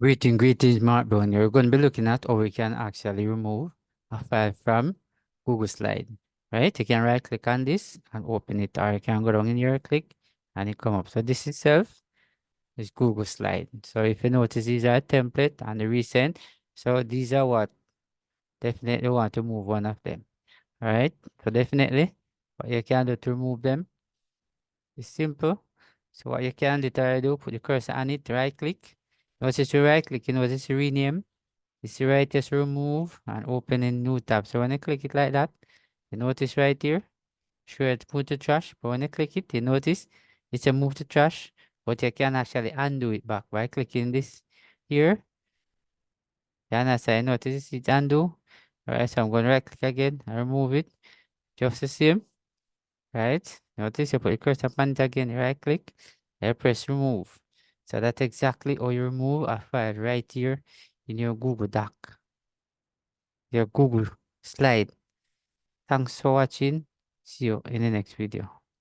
Greetings, Mark Brown. You're going to be looking at how we can actually remove a file from Google Slide, right? You can right click on this and open it, or you can go down in your click and it come up. So this itself is Google Slide. So if you notice, these are a template and the recent. So these are what definitely want to move one of them, all right? So definitely what you can do to remove them is simple. So what you can do, put the cursor on it, right click. Notice you right click, you notice you rename. It's right, just remove and open a new tab. So when you click it like that, you notice right here, sure it's put to trash. But when you click it, you notice it's a move to trash, but you can actually undo it back by clicking this here. And as I notice it's undo. Alright, so I'm going to right click again and remove it. Just the same, right? Notice you put your cursor upon it again, you right click, and press remove. So that's exactly how you remove a file right here in your Google Doc, your Google Slide. Thanks for watching. See you in the next video.